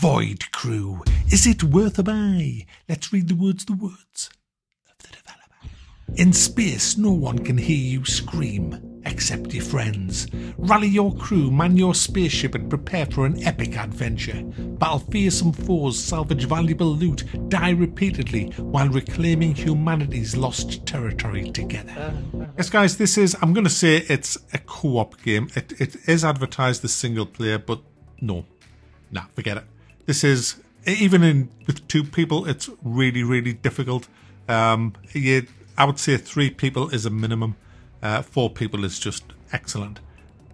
Void Crew. Is it worth a buy? Let's read the words of the developer. In space, no one can hear you scream, except your friends. Rally your crew, man your spaceship and prepare for an epic adventure. Battle fearsome foes, salvage valuable loot, die repeatedly while reclaiming humanity's lost territory together. Yes guys, this is, I'm going to say it's a co-op game. It is advertised as single player, but no. Nah, forget it. This is, even with 2 people, it's really, really difficult. I would say 3 people is a minimum. 4 people is just excellent.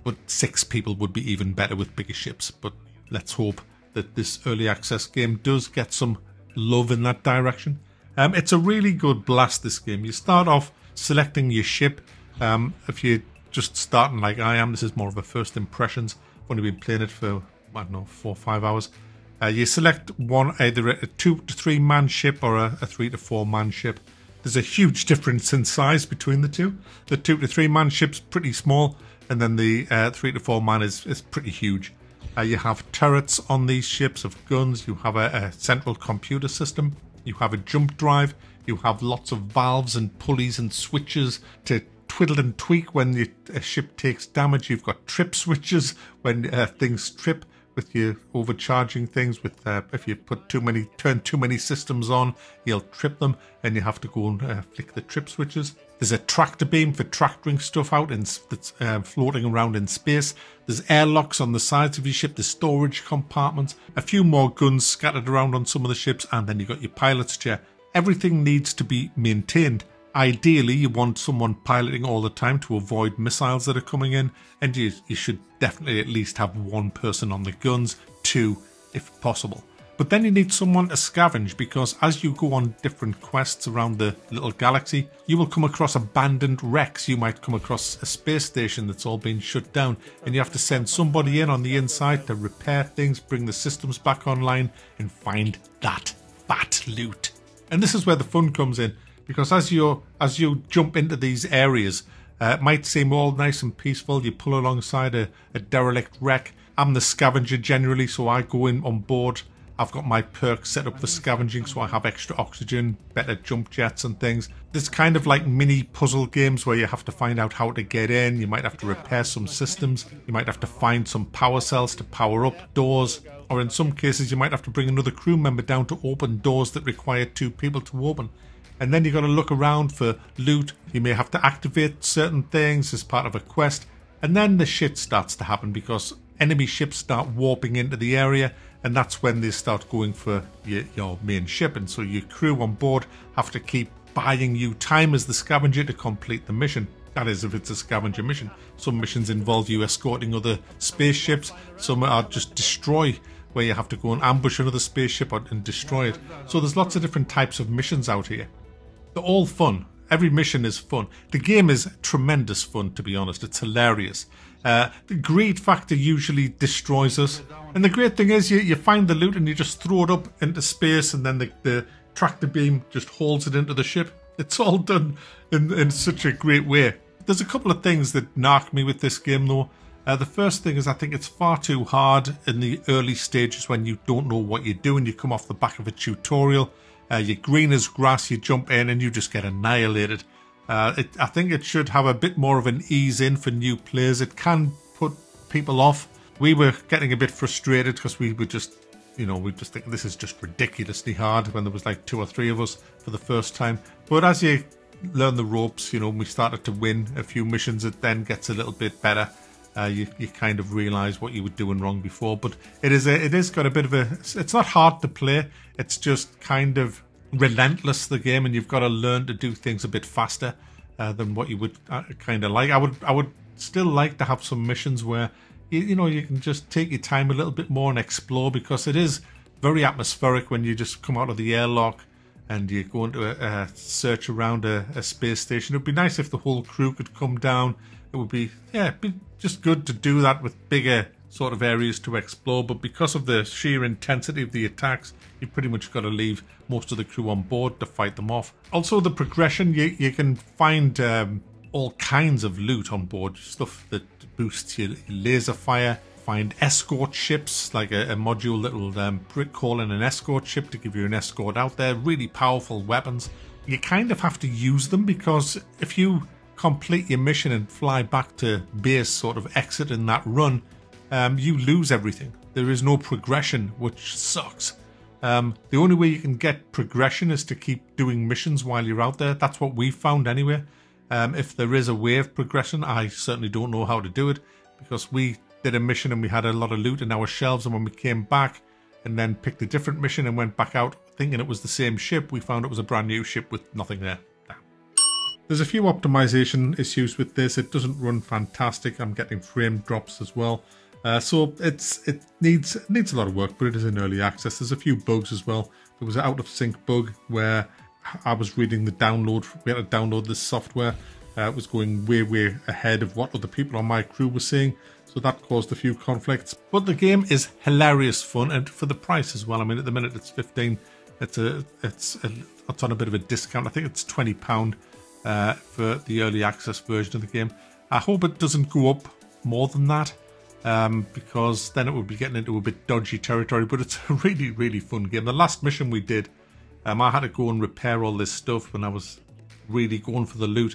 But 6 people would be even better with bigger ships. But let's hope that this early access game does get some love in that direction. It's a really good blast, this game. You start off selecting your ship. If you're just starting like I am, this is more of a first impressions. I've only been playing it for, I don't know, 4 or 5 hours. You select one, either a 2 to 3 man ship or a 3 to 4 man ship. There's a huge difference in size between the two. The 2 to 3 man ship's pretty small, and then the 3 to 4 man is pretty huge. You have turrets on these ships of guns. You have a central computer system. You have a jump drive. You have lots of valves and pulleys and switches to twiddle and tweak when a ship takes damage. You've got trip switches when things trip, with you overcharging things. With if you turn too many systems on, you'll trip them, and you have to go and flick the trip switches. There's a tractor beam for tractoring stuff out that's floating around in space. There's airlocks on the sides of your ship. There's storage compartments. A few more guns scattered around on some of the ships, and then you've got your pilot's chair. Everything needs to be maintained. Ideally, you want someone piloting all the time to avoid missiles that are coming in, and you should definitely at least have 1 person on the guns, 2 if possible. But then you need someone to scavenge, because as you go on different quests around the little galaxy, you will come across abandoned wrecks. You might come across a space station that's all been shut down, and you have to send somebody in on the inside to repair things, bring the systems back online, and find that fat loot. And this is where the fun comes in. Because as you jump into these areas, it might seem all nice and peaceful. You pull alongside a derelict wreck. I'm the scavenger generally, so I go in on board. I've got my perks set up for scavenging, so I have extra oxygen, better jump jets and things. There's kind of like mini puzzle games where you have to find out how to get in. You might have to repair some systems. You might have to find some power cells to power up doors. Or in some cases, you might have to bring another crew member down to open doors that require 2 people to open. And then you've got to look around for loot. You may have to activate certain things as part of a quest. And then the shit starts to happen, because enemy ships start warping into the area. And that's when they start going for your main ship. And so your crew on board have to keep buying you time as the scavenger to complete the mission. That is, if it's a scavenger mission. Some missions involve you escorting other spaceships. Some are just destroy, where you have to go and ambush another spaceship and destroy it. So there's lots of different types of missions out here. They're all fun. Every mission is fun. The game is tremendous fun, to be honest. It's hilarious. The greed factor usually destroys us. And the great thing is you find the loot and you just throw it up into space, and then the tractor beam just holds it into the ship. It's all done in such a great way. There's a couple of things that narc me with this game though. The first thing is I think it's far too hard in the early stages when you don't know what you're doing. You come off the back of a tutorial. You're green as grass, you jump in and you just get annihilated. I think it should have a bit more of an ease in for new players. It can put people off. We were getting a bit frustrated because we were just, we just think this is just ridiculously hard when there was like 2 or 3 of us for the first time. But as you learn the ropes, we started to win a few missions. It then gets a little bit better. You kind of realise what you were doing wrong before, but it is got a bit of a. It's not hard to play. It's just kind of relentless, the game, and you've got to learn to do things a bit faster than what you would kind of like. I would still like to have some missions where you can just take your time a little bit more and explore, because it is very atmospheric when you just come out of the airlock and you go into a search around a space station. It would be nice if the whole crew could come down. It would be just good to do that with bigger sort of areas to explore, but because of the sheer intensity of the attacks, you've pretty much got to leave most of the crew on board to fight them off. Also, the progression, you can find all kinds of loot on board, stuff that boosts your laser fire, find escort ships, like a module that will call in an escort ship to give you an escort out there. Really powerful weapons. You kind of have to use them, because if you complete your mission and fly back to base, sort of exiting that run, you lose everything. There is no progression, which sucks. The only way you can get progression is to keep doing missions while you're out there. That's what we found anyway. If there is a way of progression, I certainly don't know how to do it, because we did a mission and we had a lot of loot in our shelves, and when we came back and then picked a different mission and went back out thinking it was the same ship, we found it was a brand new ship with nothing there. There's a few optimization issues with this. It doesn't run fantastic. I'm getting frame drops as well. So it needs a lot of work, but it is in early access. There's a few bugs as well. There was an out of sync bug where I was reading the download. We had to download this software. It was going way ahead of what other people on my crew were saying, so that caused a few conflicts. But the game is hilarious fun, and for the price as well. I mean, at the minute it's 15. It's on a bit of a discount. I think it's £20 for the early access version of the game. I hope it doesn't go up more than that, because then it would be getting into a bit dodgy territory. But it's a really fun game. The last mission we did, I had to go and repair all this stuff when I was really going for the loot,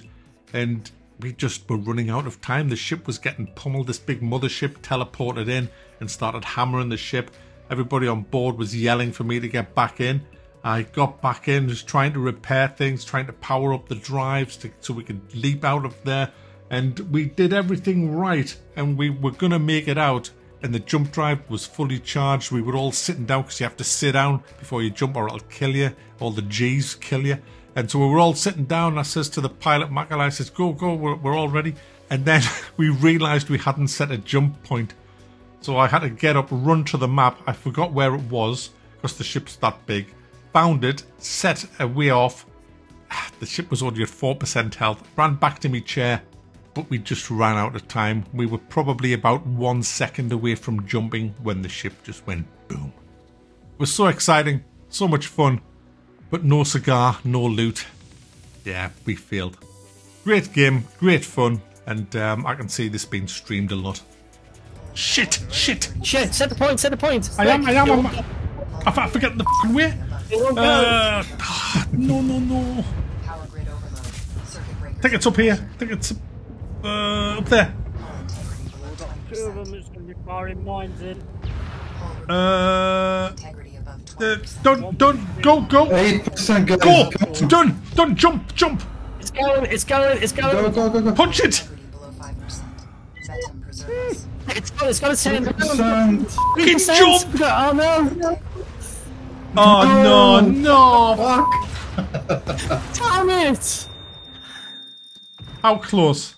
and we just were running out of time. The ship was getting pummeled. This big mothership teleported in and started hammering the ship. Everybody on board was yelling for me to get back in. I got back in, just trying to repair things, trying to power up the drives so we could leap out of there. And we did everything right, and we were going to make it out. And the jump drive was fully charged. We were all sitting down, because you have to sit down before you jump or it'll kill you. All the G's kill you. And so we were all sitting down, and I says to the pilot, Macaulay, I says, go, we're all ready. And then we realised we hadn't set a jump point. So I had to get up, run to the map. I forgot where it was, because the ship's that big. Found it, set a way off. The ship was already at 4% health. Ran back to my chair, but we just ran out of time. We were probably about 1 second away from jumping when the ship just went boom. It was so exciting, so much fun, but no cigar, no loot. Yeah, we failed. Great game, great fun, and I can see this being streamed a lot. Shit! Set the point! I am. I forget the f***ing way. No. I think it's up here. I think it's up there. Two of them is going to be firing mines in. Don't go. 8% Go. Done. Jump. It's going. Go. Punch it. It's got to send. Fucking jump. Oh no. Oh no. Fuck. Damn it. How close?